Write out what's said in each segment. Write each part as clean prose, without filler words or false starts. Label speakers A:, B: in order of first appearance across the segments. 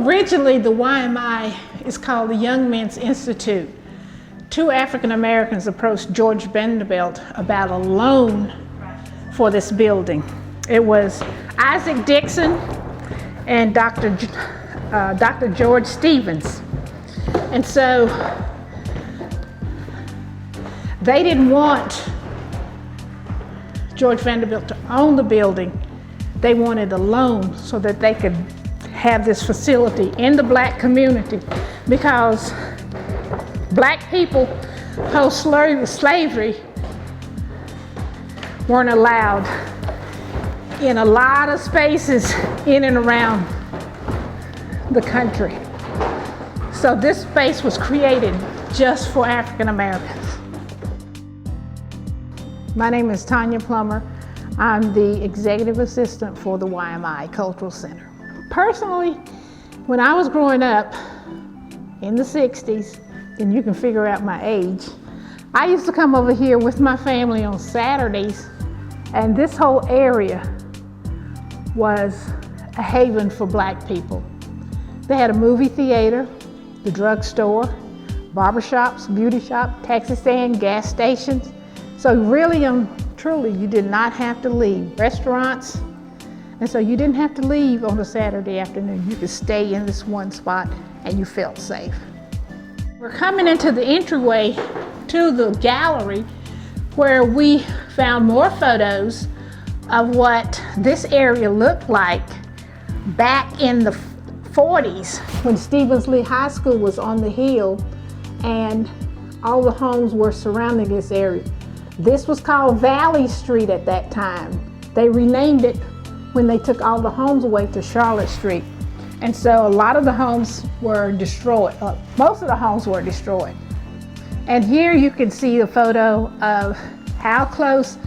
A: originally the YMI is called the Young Men's Institute. Two African Americans approached George Vanderbilt about a loan for this building. It was Isaac Dixon and Dr. George Stevens. And so they didn't want George Vanderbilt to own the building. They wanted a loan so that they could have this facility in the black community, because black people post-slavery weren't allowed in a lot of spaces in and around the country. So this space was created just for African Americans. My name is Tanya Plummer. I'm the executive assistant for the YMI Cultural Center. Personally, when I was growing up in the 60s, and you can figure out my age, I used to come over here with my family on Saturdays, and this whole area was a haven for black people. They had a movie theater, the drugstore, barbershops, beauty shop, taxi stand, gas stations. So really and truly, you did not have to leave. Restaurants, and so you didn't have to leave on a Saturday afternoon. You could stay in this one spot and you felt safe. We're coming into the entryway to the gallery, where we found more photos of what this area looked like back in the 40s when Stevens Lee High School was on the hill and all the homes were surrounding this area. This was called Valley Street at that time. They renamed it when they took all the homes away to Charlotte Street. And so a lot of the homes were destroyed. Most of the homes were destroyed. And here you can see a photo of how close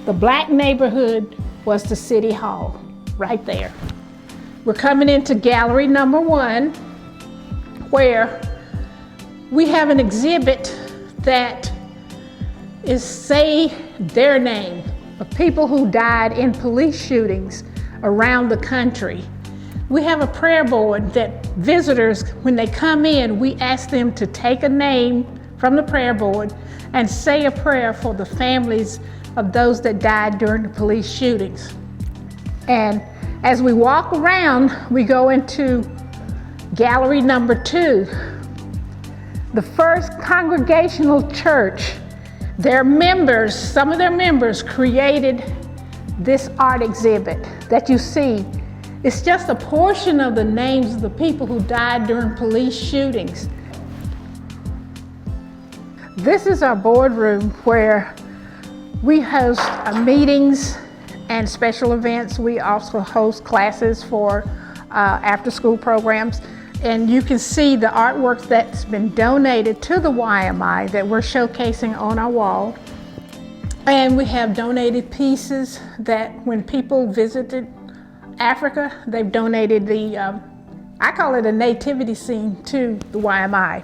A: the black neighborhood was to City Hall, right there. We're coming into gallery number 1, where we have an exhibit that is Say Their Name, of people who died in police shootings around the country. We have a prayer board that visitors, when they come in, we ask them to take a name from the prayer board and say a prayer for the families of those that died during the police shootings. And as we walk around, we go into gallery number 2. The First Congregational Church, their members, some of their members created this art exhibit that you see. It's just a portion of the names of the people who died during police shootings. This is our boardroom, where we host meetings and special events. We also host classes for after-school programs. And you can see the artwork that's been donated to the YMI that we're showcasing on our wall. And we have donated pieces that when people visited Africa, they've donated I call it a nativity scene to the YMI.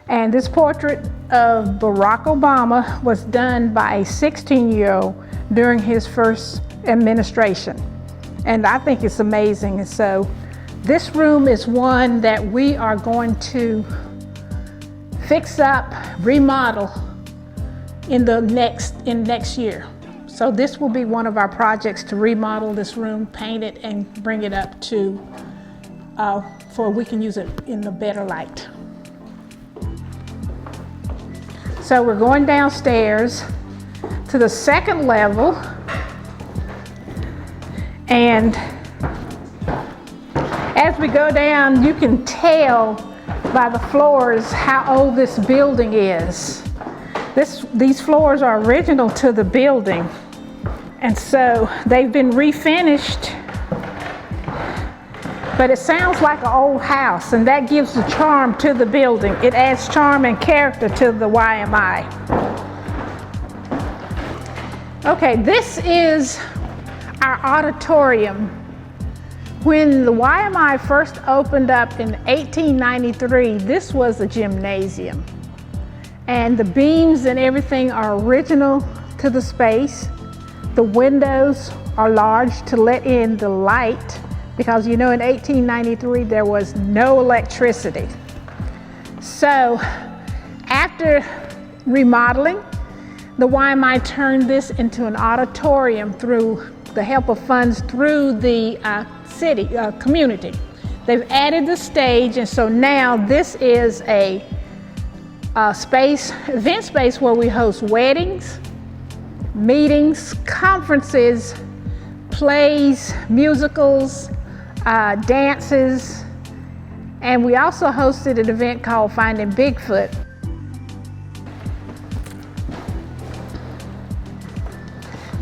A: And this portrait of Barack Obama was done by a 16-year-old during his first administration. And I think it's amazing. And so this room is one that we are going to fix up, remodel in next year. So this will be one of our projects, to remodel this room, paint it, and bring it up to, for we can use it in a better light. So we're going downstairs to the second level, and as we go down, you can tell by the floors how old this building is. These floors are original to the building, and so they've been refinished, but it sounds like an old house, and that gives the charm to the building. It adds charm and character to the YMI. Okay, this is our auditorium. When the YMI first opened up in 1893, this was a gymnasium. And the beams and everything are original to the space. The windows are large to let in the light because you know in 1893 there was no electricity. So after remodeling, the YMI turned this into an auditorium through the help of funds through the community. They've added the stage, and so now this is a event space where we host weddings, meetings, conferences, plays, musicals, dances, and we also hosted an event called Finding Bigfoot.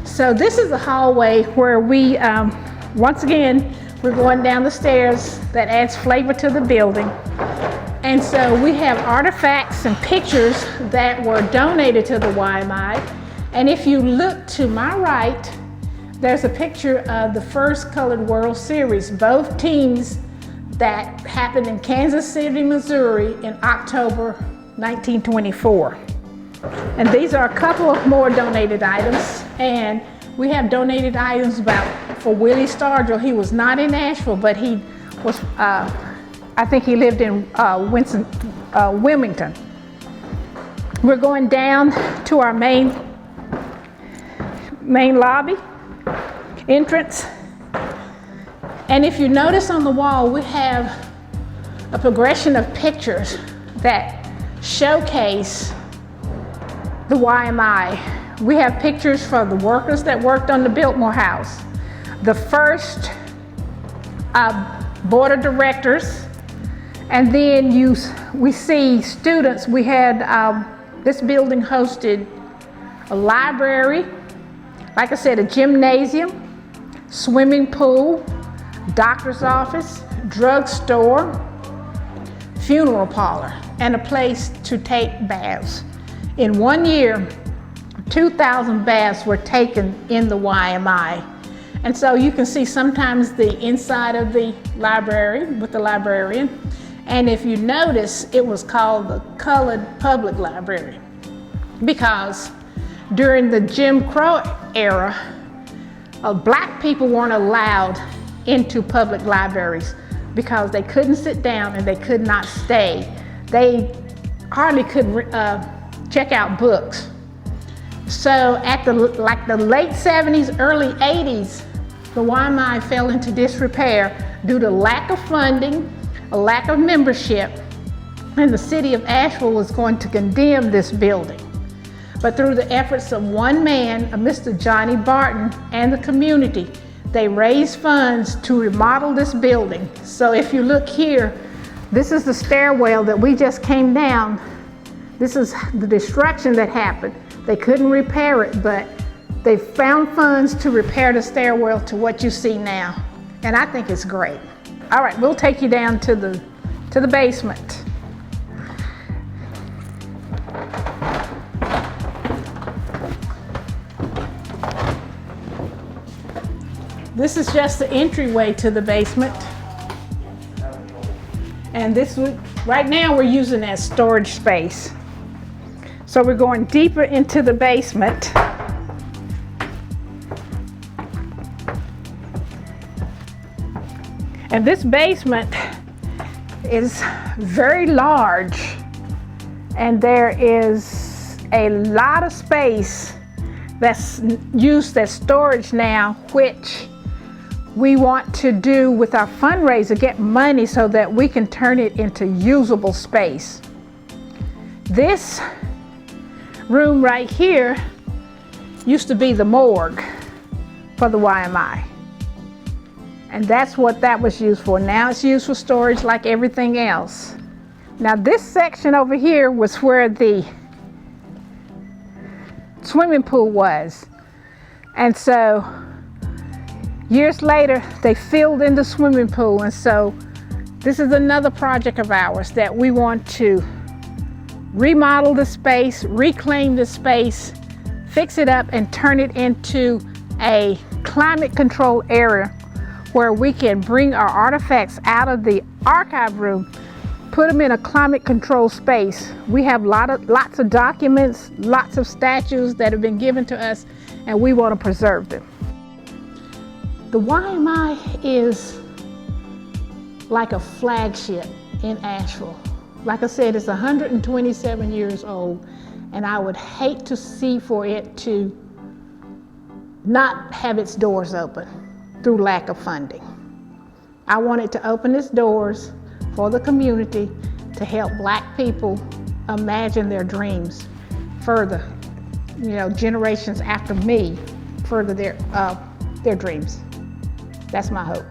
A: So this is the hallway where we, once again, we're going down the stairs. That adds flavor to the building. And so we have artifacts and pictures that were donated to the YMI. And if you look to my right, there's a picture of the first Colored World Series, both teams that happened in Kansas City, Missouri in October 1924. And these are a couple of more donated items. And we have donated items for Willie Stargell. He was not in Asheville, but he was, I think he lived in Wilmington. We're going down to our main lobby entrance. And if you notice on the wall, we have a progression of pictures that showcase the YMI. We have pictures for the workers that worked on the Biltmore House, the first board of directors, and then we see students. We had this building hosted a library, like I said, a gymnasium, swimming pool, doctor's office, drugstore, funeral parlor, and a place to take baths. In 1 year, 2,000 baths were taken in the YMI. And so you can see sometimes the inside of the library with the librarian. And if you notice, it was called the Colored Public Library because during the Jim Crow era, black people weren't allowed into public libraries because they couldn't sit down and they could not stay. They hardly could check out books. So at the late 70s, early 80s, the YMI fell into disrepair due to lack of funding, a lack of membership, and the city of Asheville was going to condemn this building. But through the efforts of one man, Mr. Johnny Barton, and the community, they raised funds to remodel this building. So if you look here, this is the stairwell that we just came down. This is the destruction that happened. They couldn't repair it, but they found funds to repair the stairwell to what you see now. And I think it's great. All right, we'll take you down to the basement. This is just the entryway to the basement. And right now we're using as storage space. So we're going deeper into the basement. And this basement is very large, and there is a lot of space that's used as storage now, which we want to do with our fundraiser, get money so that we can turn it into usable space. This room right here used to be the morgue for the YMI. And that's what that was used for. Now it's used for storage like everything else. Now this section over here was where the swimming pool was. And so years later, they filled in the swimming pool. And so this is another project of ours that we want to remodel the space, reclaim the space, fix it up, and turn it into a climate control area where we can bring our artifacts out of the archive room, put them in a climate control space. We have lots of documents, lots of statues that have been given to us, and we want to preserve them. The YMI is like a flagship in Asheville. Like I said, it's 127 years old, and I would hate to see for it to not have its doors open through lack of funding. I want it to open its doors for the community to help Black people imagine their dreams further, generations after me further their dreams. That's my hope.